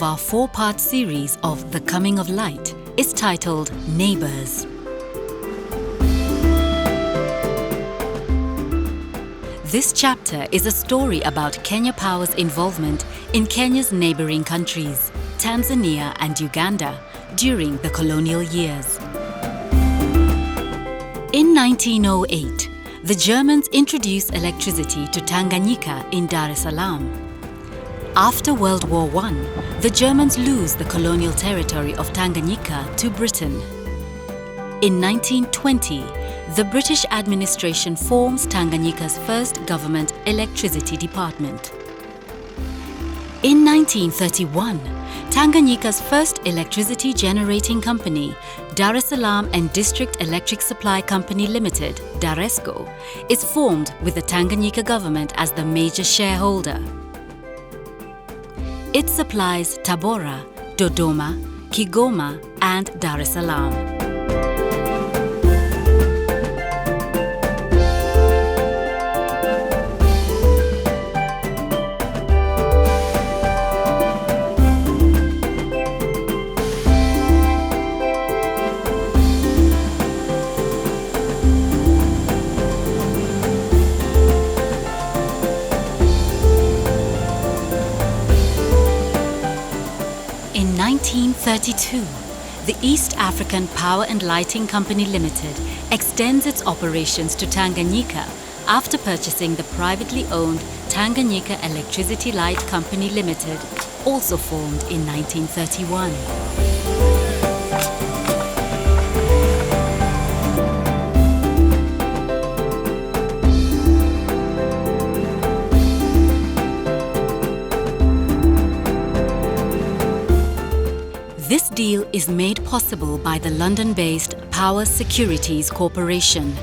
our 4-part series of The Coming of Light is titled Neighbours. This chapter is a story about Kenya Power's involvement in Kenya's neighbouring countries, Tanzania and Uganda, during the colonial years. In 1908, the Germans introduced electricity to Tanganyika in Dar es Salaam. After World War I, the Germans lose the colonial territory of Tanganyika to Britain. In 1920, the British administration forms Tanganyika's first government electricity department. In 1931, Tanganyika's first electricity generating company, Dar es Salaam and District Electric Supply Company Limited, Daresco, is formed with the Tanganyika government as the major shareholder. It supplies Tabora, Dodoma, Kigoma and Dar es Salaam. In 1932, the East African Power and Lighting Company Limited extends its operations to Tanganyika after purchasing the privately owned Tanganyika Electricity Light Company Limited, also formed in 1931. This deal is made possible by the London-based Power Securities Corporation,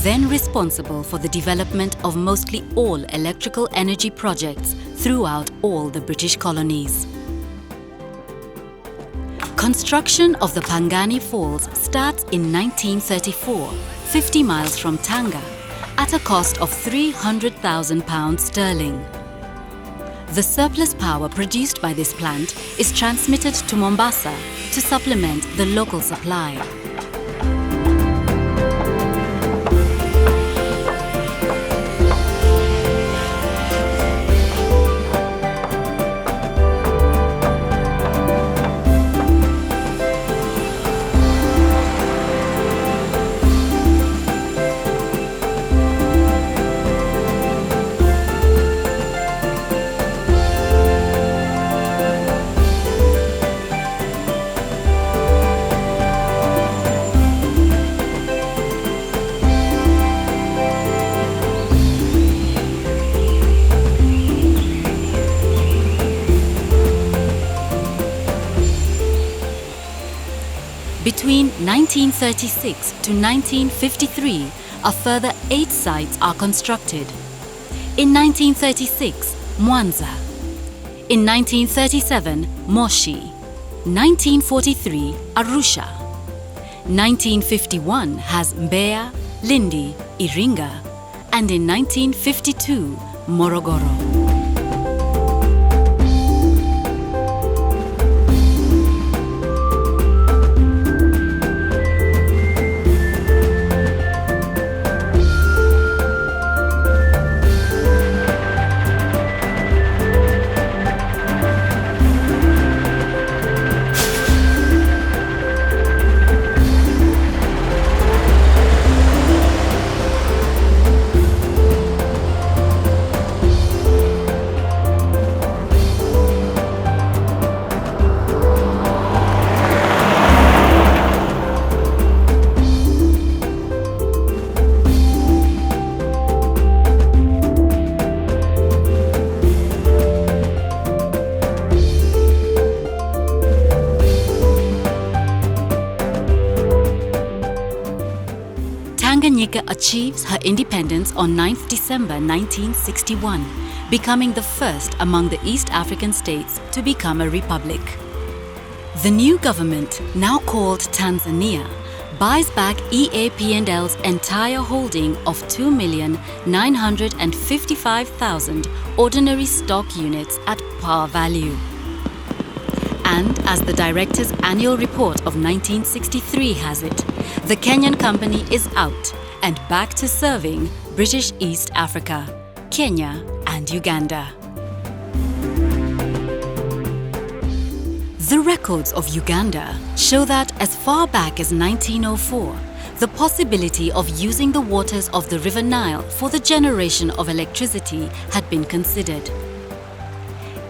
then responsible for the development of mostly all electrical energy projects throughout all the British colonies. Construction of the Pangani Falls starts in 1934, 50 miles from Tanga, at a cost of £300,000 sterling. The surplus power produced by this plant is transmitted to Mombasa to supplement the local supply. Between 1936 to 1953, a further 8 sites are constructed. In 1936, Mwanza. In 1937, Moshi. 1943, Arusha. 1951 has Mbeya, Lindi, Iringa. And in 1952, Morogoro. Tanganyika achieves her independence on 9th December 1961, becoming the first among the East African states to become a republic. The new government, now called Tanzania, buys back EAPNL's entire holding of 2,955,000 ordinary stock units at par value. And as the director's annual report of 1963 has it, the Kenyan company is out and back to serving British East Africa, Kenya and Uganda. The records of Uganda show that as far back as 1904, the possibility of using the waters of the River Nile for the generation of electricity had been considered.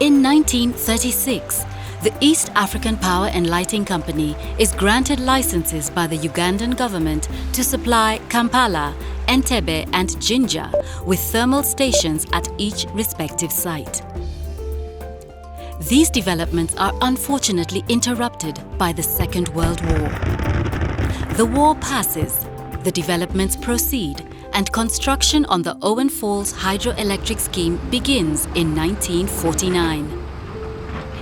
In 1936, the East African Power and Lighting Company is granted licenses by the Ugandan government to supply Kampala, Entebbe and Jinja with thermal stations at each respective site. These developments are unfortunately interrupted by the Second World War. The war passes, the developments proceed, and construction on the Owen Falls hydroelectric scheme begins in 1949.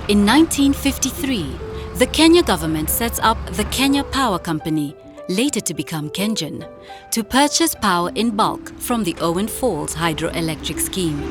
In 1953, the Kenya government sets up the Kenya Power Company, later to become Kengen, to purchase power in bulk from the Owen Falls hydroelectric scheme.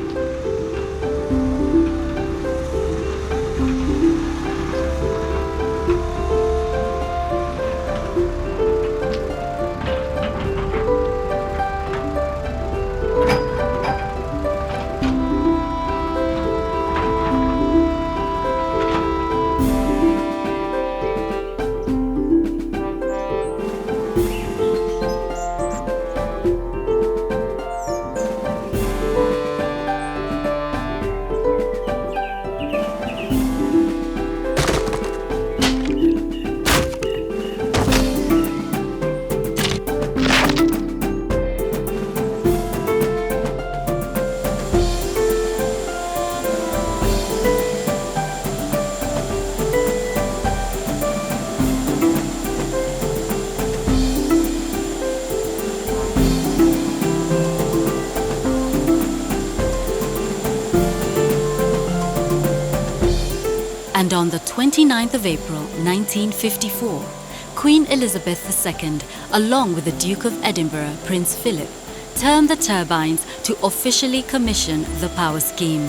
And on the 29th of April 1954, Queen Elizabeth II, along with the Duke of Edinburgh, Prince Philip, turned the turbines to officially commission the power scheme.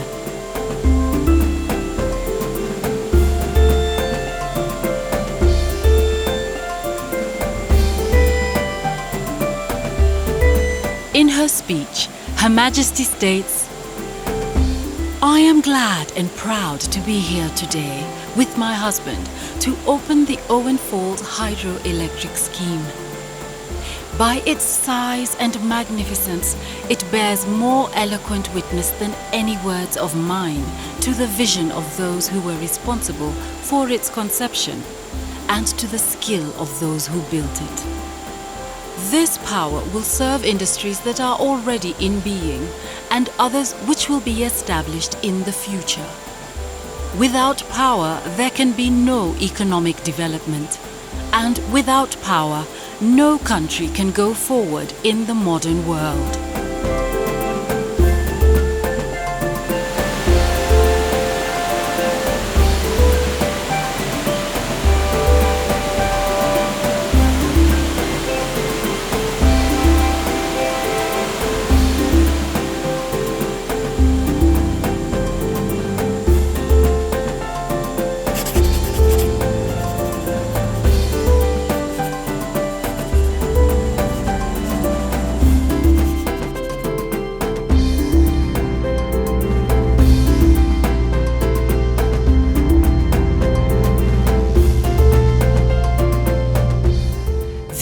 In her speech, Her Majesty states, "I am glad and proud to be here today with my husband to open the Owen Falls hydroelectric scheme. By its size and magnificence, it bears more eloquent witness than any words of mine to the vision of those who were responsible for its conception and to the skill of those who built it. This power will serve industries that are already in being and others which will be established in the future. Without power, there can be no economic development, and without power, no country can go forward in the modern world."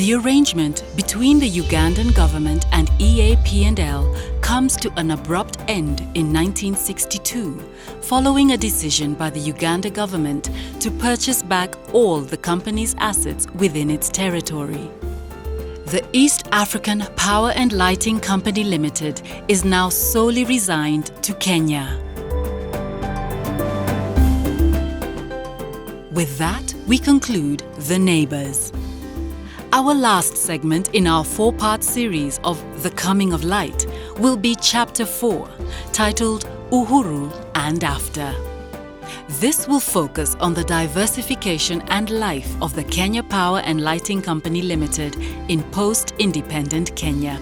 The arrangement between the Ugandan government and EAP&L comes to an abrupt end in 1962, following a decision by the Uganda government to purchase back all the company's assets within its territory. The East African Power and Lighting Company Limited is now solely resigned to Kenya. With that, we conclude The Neighbours. Our last segment in our four-part series of The Coming of Light will be Chapter 4, titled Uhuru and After. This will focus on the diversification and life of the Kenya Power and Lighting Company Limited in post-independent Kenya.